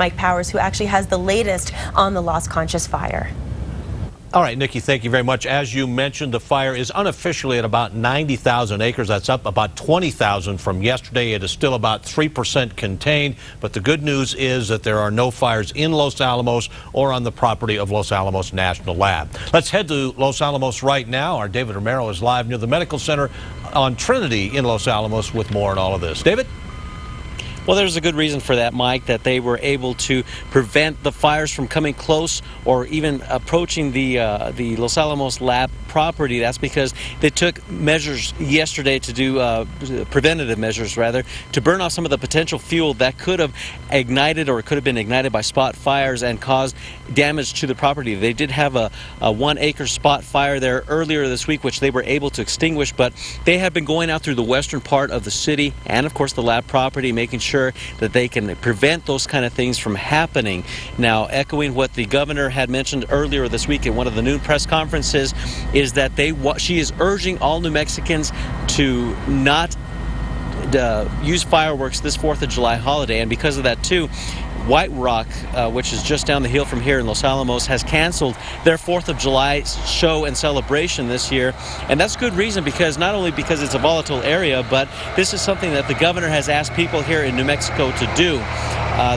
Mike Powers, who actually has the latest on the Las Conchas fire. All right, Nikki, thank you very much. As you mentioned, the fire is unofficially at about 90,000 acres. That's up about 20,000 from yesterday. It is still about 3% contained. But the good news is that there are no fires in Los Alamos or on the property of Los Alamos National Lab. Let's head to Los Alamos right now. Our David Romero is live near the Medical Center on Trinity in Los Alamos with more on all of this. David? Well, there's a good reason for that, Mike, that they were able to prevent the fires from coming close or even approaching the Los Alamos lab property. That's because they took measures yesterday to do preventative measures, rather, to burn off some of the potential fuel that could have ignited or could have been ignited by spot fires and caused damage to the property. They did have a 1-acre spot fire there earlier this week, which they were able to extinguish, but they have been going out through the western part of the city and, of course, the lab property, making sure that they can prevent those kind of things from happening. Now, echoing what the governor had mentioned earlier this week at one of the noon press conferences, is that she is urging all New Mexicans to not use fireworks this 4th of July holiday, and because of that too, White Rock, which is just down the hill from here in Los Alamos, has canceled their 4th of July show and celebration this year. And that's good reason, because not only because it's a volatile area, but this is something that the governor has asked people here in New Mexico to do.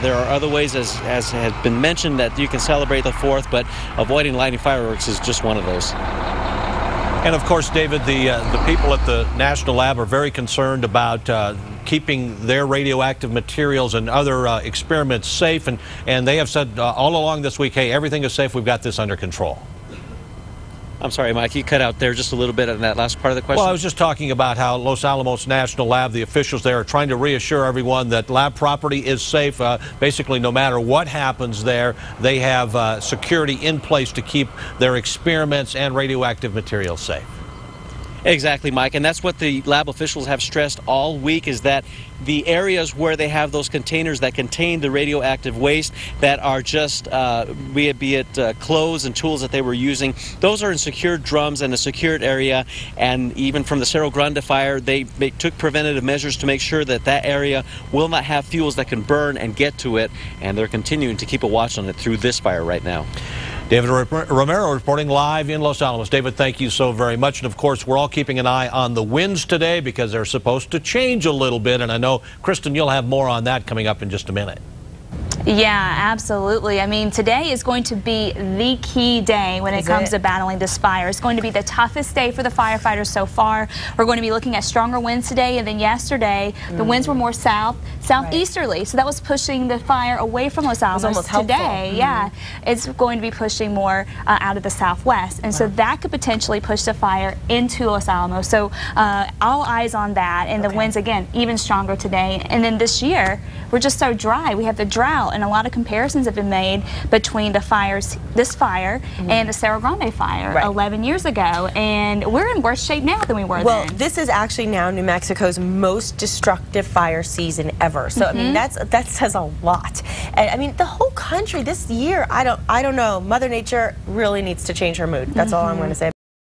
There are other ways, as has been mentioned, that you can celebrate the 4th, but avoiding lighting fireworks is just one of those. And of course, David, the people at the National Lab are very concerned about keeping their radioactive materials and other experiments safe, and they have said all along this week, hey, everything is safe, we've got this under control. I'm sorry, Mike, you cut out there just a little bit on that last part of the question. Well, I was just talking about how Los Alamos National Lab, the officials there, are trying to reassure everyone that lab property is safe. Basically, no matter what happens there, they have security in place to keep their experiments and radioactive materials safe. Exactly, Mike, and that's what the lab officials have stressed all week, is that the areas where they have those containers that contain the radioactive waste that are just, be it clothes and tools that they were using, those are in secured drums in a secured area. And even from the Cerro Grande fire, they took preventative measures to make sure that that area will not have fuels that can burn and get to it, and they're continuing to keep a watch on it through this fire right now. David Romero reporting live in Los Alamos. David, thank you so very much. And of course, we're all keeping an eye on the winds today, because they're supposed to change a little bit. And I know, Kristen, you'll have more on that coming up in just a minute. Yeah, absolutely. I mean, today is going to be the key day when it comes to battling this fire. It's going to be the toughest day for the firefighters so far. We're going to be looking at stronger winds today, and then yesterday the winds were more southeasterly, so that was pushing the fire away from Los Alamos. Today, yeah, it's going to be pushing more out of the southwest, and so that could potentially push the fire into Los Alamos. So all eyes on that, and the winds again even stronger today. And then this year we're just so dry. We have the drought. And a lot of comparisons have been made between the fires, this fire and the Cerro Grande fire 11 years ago, and we're in worse shape now than we were then. Well, this is actually now New Mexico's most destructive fire season ever. So I mean, that says a lot. And I mean, the whole country this year, I don't know. Mother Nature really needs to change her mood. That's all I'm going to say.